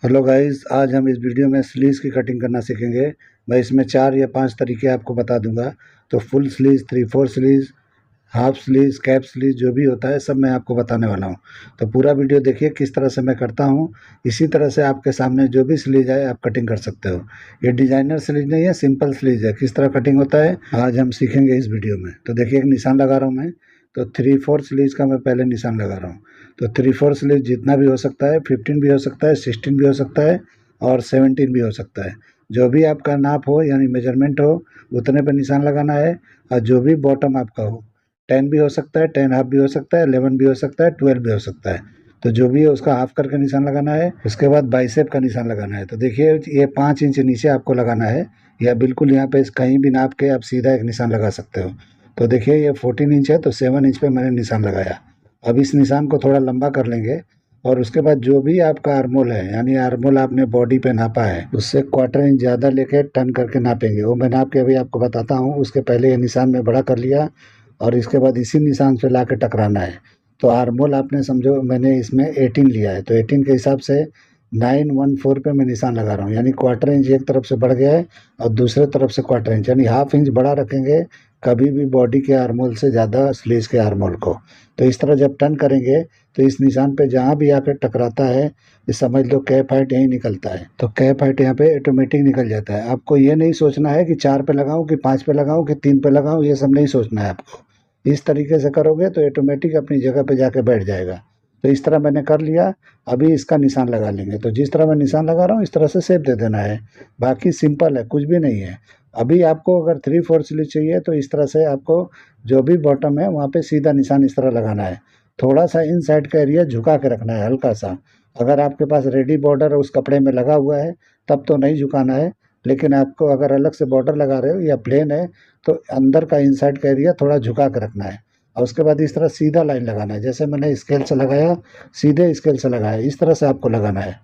Hello guys, आज हम इस वीडियो में स्लीव्स की कटिंग करना सीखेंगे। मैं इसमें 4 या 5 तरीके आपको बता दूंगा। तो full sleeves, 3/4 sleeves, half sleeves, cap sleeves जो भी होता है सब मैं आपको बताने वाला हूं। तो पूरा वीडियो देखिए किस तरह से मैं करता हूं। इसी तरह से आपके सामने जो भी स्लीव है आप कटिंग कर सकते हो। ये डिजाइनर स्लीव नहीं है, सिंपल स्लीव है। किस तरह कटिंग होता है आज हम सीखेंगे इस वीडियो में। तो देखिए एक निशान लगा रहा हूँ मैं। तो 3/4 स्लीव्स का मैं पहले निशान लगा रहा हूँ। तो 3/4 स्लीव जितना भी हो सकता है, 15 भी हो सकता है, 16 भी हो सकता है और 17 भी हो सकता है। जो भी आपका नाप हो यानी मेजरमेंट हो उतने पर निशान लगाना है। और जो भी बॉटम आपका हो, 10 भी हो सकता है, 10 हाफ भी हो सकता है, 11 भी हो सकता है, 12 भी हो सकता है। तो जो भी है उसका हाफ करके निशान लगाना है। उसके बाद बाइसेप का निशान लगाना है। तो देखिए ये 5 इंच नीचे आपको लगाना है, या बिल्कुल यहाँ पे कहीं भी नाप के आप सीधा एक निशान लगा सकते हो। तो देखिए ये 14 इंच है, तो 7 इंच पे मैंने निशान लगाया। अब इस निशान को थोड़ा लंबा कर लेंगे। और उसके बाद जो भी आपका आर्मोल है, यानी आर्मोल आपने बॉडी पे नापा है, उससे 1/4 इंच ज़्यादा लेके टर्न करके नापेंगे। वो मैं नाप के अभी आपको बताता हूँ। उसके पहले ये निशान में बड़ा कर लिया और इसके बाद इसी निशान से ला के टकराना है। तो आर्मोल आपने समझो मैंने इसमें 18 लिया है, तो 18 के हिसाब से 914 पे मैं निशान लगा रहा हूँ। यानी 1/4 इंच एक तरफ से बढ़ गया है और दूसरे तरफ से 1/4 इंच, यानी हाफ इंच बड़ा रखेंगे कभी भी बॉडी के आर्मोल से ज़्यादा स्लीव्स के आर्मोल को। तो इस तरह जब टर्न करेंगे तो इस निशान पे जहाँ भी आकर टकराता है, ये समझ लो कैप हाइट यहीं निकलता है। तो कैप हाइट यहाँ पे ऑटोमेटिक निकल जाता है। आपको ये नहीं सोचना है कि 4 पे लगाऊं कि 5 पे लगाऊं कि 3 पे लगाऊं, ये सब नहीं सोचना है आपको। इस तरीके से करोगे तो ऑटोमेटिक अपनी जगह पे जाके बैठ जाएगा। तो इस तरह मैंने कर लिया। अभी इसका निशान लगा लेंगे। तो जिस तरह मैं निशान लगा रहा हूँ इस तरह से शेप दे देना है। बाकी सिंपल है, कुछ भी नहीं है। अभी आपको अगर 3/4 स्लीव चाहिए तो इस तरह से आपको जो भी बॉटम है वहाँ पे सीधा निशान इस तरह लगाना है। थोड़ा सा इन साइड का एरिया झुका के रखना है, हल्का सा। अगर आपके पास रेडी बॉर्डर उस कपड़े में लगा हुआ है तब तो नहीं झुकाना है। लेकिन आपको अगर अलग से बॉर्डर लगा रहे हो या प्लेन है तो अंदर का इनसाइड का एरिया थोड़ा झुका के रखना है। और उसके बाद इस तरह सीधा लाइन लगाना है, जैसे मैंने स्केल से लगाया, सीधे स्केल से लगाया, इस तरह से आपको लगाना है।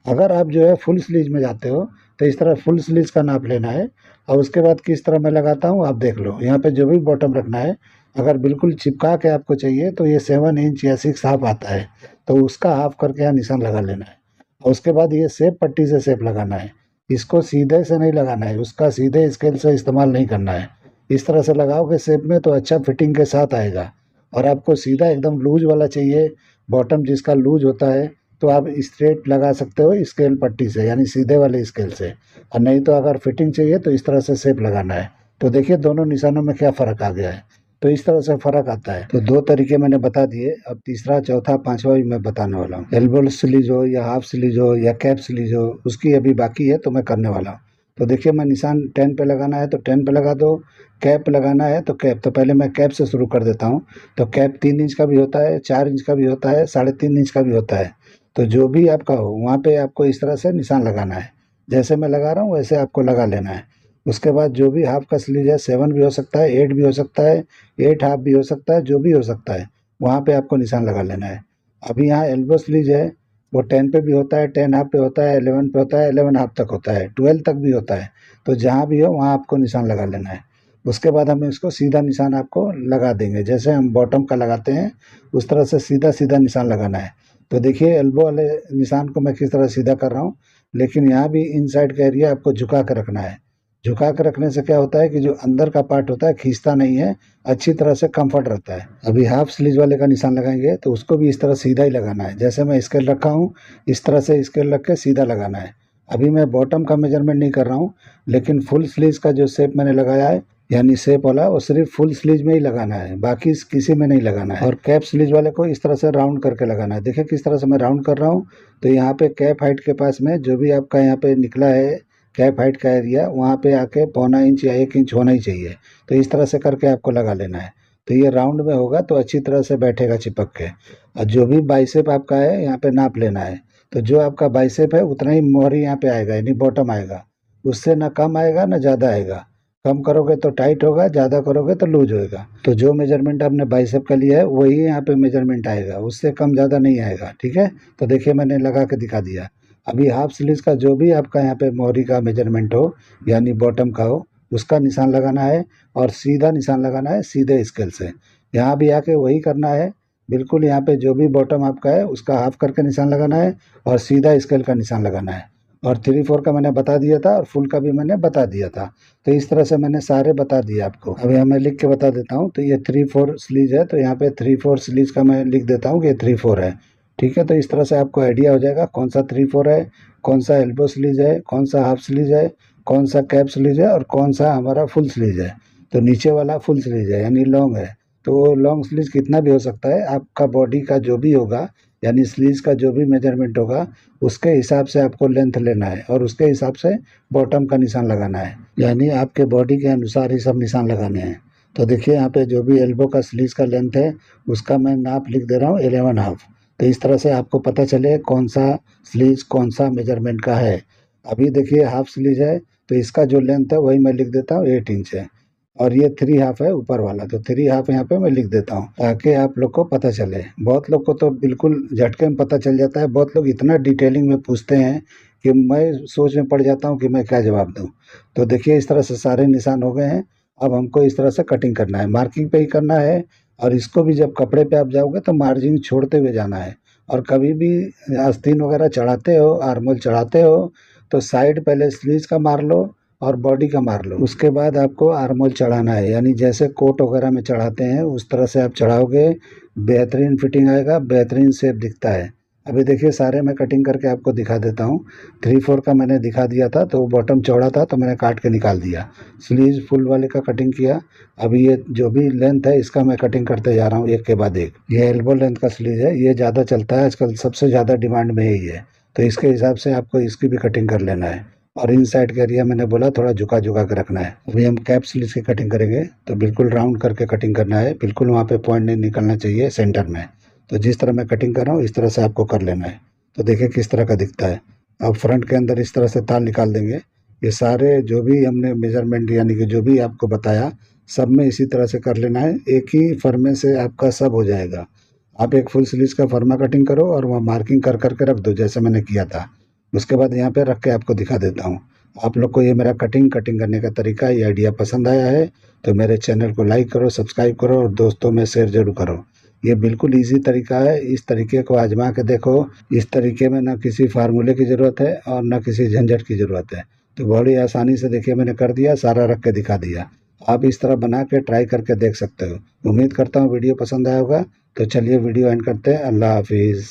अगर आप जो है फुल स्लीव में जाते हो तो इस तरह फुल स्लीव का नाप लेना है। और उसके बाद किस तरह मैं लगाता हूँ आप देख लो। यहाँ पे जो भी बॉटम रखना है, अगर बिल्कुल चिपका के आपको चाहिए तो ये 7 इंच या 6 हाफ आता है, तो उसका हाफ करके यहाँ निशान लगा लेना है। और उसके बाद ये सेप पट्टी से सेप लगाना है। इसको सीधे से नहीं लगाना है, उसका सीधे स्केल से इस्तेमाल नहीं करना है। इस तरह से लगाओगे सेप में तो अच्छा फिटिंग के साथ आएगा। और आपको सीधा एकदम लूज वाला चाहिए, बॉटम जिसका लूज होता है, तो आप स्ट्रेट लगा सकते हो स्केल पट्टी से, यानी सीधे वाले स्केल से। और नहीं तो अगर फिटिंग चाहिए तो इस तरह से शेप लगाना है। तो देखिए दोनों निशानों में क्या फ़र्क आ गया है। तो इस तरह से फ़र्क आता है। तो 2 तरीके मैंने बता दिए। अब तीसरा, चौथा, पांचवा भी मैं बताने वाला हूँ। एल्बो स्लीव हो या हाफ स्लीव हो या कैप स्लीव हो, उसकी अभी बाकी है तो मैं करने वाला हूँ। तो देखिए मैं निशान 10 पे लगाना है तो 10 पे लगा दो। कैप लगाना है तो कैप, तो पहले मैं कैप से शुरू कर देता हूँ। तो कैप 3 इंच का भी होता है, 4 इंच का भी होता है, 3.5 इंच का भी होता है। तो जो भी आपका हो वहाँ पे आपको इस तरह से निशान लगाना है। जैसे मैं लगा रहा हूँ वैसे आपको लगा लेना है। उसके बाद जो भी हाफ का स्लीव है, 7 भी हो सकता है, 8 भी हो सकता है, 8 हाफ भी हो सकता है, जो भी हो सकता है वहाँ पे आपको निशान लगा लेना है। अभी यहाँ एल्बो स्लीव है, वो 10 पे भी होता है, 10 हाफ पे होता है, 11 पे होता है, 11 हाफ तक होता है, 12 तक भी होता है। तो जहाँ भी हो वहाँ आपको निशान लगा लेना है। उसके बाद हम इसको सीधा निशान आपको लगा देंगे, जैसे हम बॉटम का लगाते हैं उस तरह से सीधा सीधा निशान लगाना है। तो देखिए एल्बो वाले निशान को मैं किस तरह सीधा कर रहा हूँ। लेकिन यहाँ भी इन साइड का एरिया आपको झुका कर रखना है। झुका कर रखने से क्या होता है कि जो अंदर का पार्ट होता है खींचता नहीं है, अच्छी तरह से कंफर्ट रहता है। अभी हाफ स्लीव वाले का निशान लगाएंगे तो उसको भी इस तरह सीधा ही लगाना है। जैसे मैं स्केल रखा हूँ इस तरह से स्केल रख के सीधा लगाना है। अभी मैं बॉटम का मेजरमेंट नहीं कर रहा हूँ, लेकिन फुल स्लीव का जो शेप मैंने लगाया है यानी शेप वाला, वो सिर्फ फुल स्लीव में ही लगाना है, बाकी किसी में नहीं लगाना है। और कैप स्लीव वाले को इस तरह से राउंड करके लगाना है। देखिए किस तरह से मैं राउंड कर रहा हूँ। तो यहाँ पे कैप हाइट के पास में जो भी आपका यहाँ पे निकला है कैप हाइट का एरिया, वहाँ पे आके 0.25 इंच या 1 इंच होना ही चाहिए। तो इस तरह से करके आपको लगा लेना है। तो ये राउंड में होगा तो अच्छी तरह से बैठेगा चिपक के। और जो भी बाइसेप आपका है यहाँ पे नाप लेना है। तो जो आपका बाइसेप है उतना ही मोहरी यहाँ पे आएगा, यानी बॉटम आएगा। उससे ना कम आएगा ना ज़्यादा आएगा। कम करोगे तो टाइट होगा, ज़्यादा करोगे तो लूज होएगा। तो जो मेजरमेंट आपने बाइसेप का लिया है वही यहाँ पे मेजरमेंट आएगा, उससे कम ज़्यादा नहीं आएगा। ठीक है, तो देखिए मैंने लगा के दिखा दिया। अभी हाफ स्लीव्स का जो भी आपका यहाँ पे मोहरी का मेजरमेंट हो यानी बॉटम का हो, उसका निशान लगाना है। और सीधा निशान लगाना है सीधे स्केल से। यहाँ भी आके वही करना है बिल्कुल यहाँ पे जो भी बॉटम आपका है उसका हाफ करके निशान लगाना है और सीधा स्केल का निशान लगाना है। और 3/4 का मैंने बता दिया था और फुल का भी मैंने बता दिया था। तो इस तरह से मैंने सारे बता दिए आपको। अब यहाँ मैं लिख के बता देता हूँ। तो ये 3/4 स्लीव है, तो यहाँ पे 3/4 स्लीव का मैं लिख देता हूँ कि ये 3/4 है। ठीक है, तो इस तरह से आपको आइडिया हो जाएगा कौन सा 3/4 है, कौन सा एल्बो स्लीव है, कौन सा हाफ स्लीव है, कौन सा कैप स्लीव है और कौन सा हमारा फुल स्लीव है। तो नीचे वाला फुल स्लीव है यानी लॉन्ग है। तो वो लॉन्ग स्लीव कितना भी हो सकता है, आपका बॉडी का जो भी होगा यानी स्लीव्स का जो भी मेजरमेंट होगा उसके हिसाब से आपको लेंथ लेना है और उसके हिसाब से बॉटम का निशान लगाना है, यानी आपके बॉडी के अनुसार ही सब निशान लगाने हैं। तो देखिए यहाँ पे जो भी एल्बो का स्लीव्स का लेंथ है उसका मैं नाप लिख दे रहा हूँ 11.5। तो इस तरह से आपको पता चले कौन सा स्लीव्स कौन सा मेजरमेंट का है। अभी देखिए हाफ स्लीव है तो इसका जो लेंथ है वही मैं लिख देता हूँ 8 इंच है। और ये 3/2 है ऊपर वाला, तो 3/2 यहाँ पे मैं लिख देता हूँ ताकि आप लोग को पता चले। बहुत लोग को तो बिल्कुल झटके में पता चल जाता है, बहुत लोग इतना डिटेलिंग में पूछते हैं कि मैं सोच में पड़ जाता हूँ कि मैं क्या जवाब दूँ। तो देखिए इस तरह से सारे निशान हो गए हैं। अब हमको इस तरह से कटिंग करना है, मार्किंग पे ही करना है। और इसको भी जब कपड़े पे आप जाओगे तो मार्जिन छोड़ते हुए जाना है। और कभी भी आस्तीन वगैरह चढ़ाते हो, आर्मोल चढ़ाते हो, तो साइड पहले स्लीव्स का मार लो और बॉडी का मार लो। उसके बाद आपको आर्मोल चढ़ाना है, यानी जैसे कोट वगैरह में चढ़ाते हैं उस तरह से आप चढ़ाओगे, बेहतरीन फिटिंग आएगा, बेहतरीन शेप दिखता है। अभी देखिए सारे मैं कटिंग करके आपको दिखा देता हूँ। 3/4 का मैंने दिखा दिया था तो बॉटम चौड़ा था तो मैंने काट के निकाल दिया। स्लीव फुल वाले का कटिंग किया। अभी ये जो भी लेंथ है इसका मैं कटिंग करते जा रहा हूँ एक के बाद एक। ये एल्बो लेंथ का स्लीव है, ये ज़्यादा चलता है आजकल, सबसे ज़्यादा डिमांड में यही है। तो इसके हिसाब से आपको इसकी भी कटिंग कर लेना है। और इन साइड का एरिया मैंने बोला थोड़ा झुका झुका के रखना है। अभी हम कैप स्लीव की कटिंग करेंगे तो बिल्कुल राउंड करके कटिंग करना है, बिल्कुल वहाँ पे पॉइंट नहीं निकलना चाहिए सेंटर में। तो जिस तरह मैं कटिंग कर रहा हूँ इस तरह से आपको कर लेना है। तो देखिए किस तरह का दिखता है। अब फ्रंट के अंदर इस तरह से तार निकाल देंगे। ये सारे जो भी हमने मेजरमेंट यानी कि जो भी आपको बताया सब में इसी तरह से कर लेना है, एक ही फर्मे से आपका सब हो जाएगा। आप एक फुल स्लीव का फर्मा कटिंग करो और वहाँ मार्किंग कर करके रख दो जैसे मैंने किया था। उसके बाद यहाँ पे रख के आपको दिखा देता हूँ। आप लोग को ये मेरा कटिंग करने का तरीका, ये आइडिया पसंद आया है तो मेरे चैनल को लाइक करो, सब्सक्राइब करो और दोस्तों में शेयर जरूर करो। ये बिल्कुल इजी तरीका है, इस तरीके को आजमा के देखो। इस तरीके में ना किसी फार्मूले की ज़रूरत है और ना किसी झंझट की ज़रूरत है। तो बड़ी आसानी से देखिए मैंने कर दिया, सारा रख के दिखा दिया। आप इस तरह बना के ट्राई करके देख सकते हो। उम्मीद करता हूँ वीडियो पसंद आया होगा। तो चलिए वीडियो एंड करते हैं। अल्लाह हाफिज़।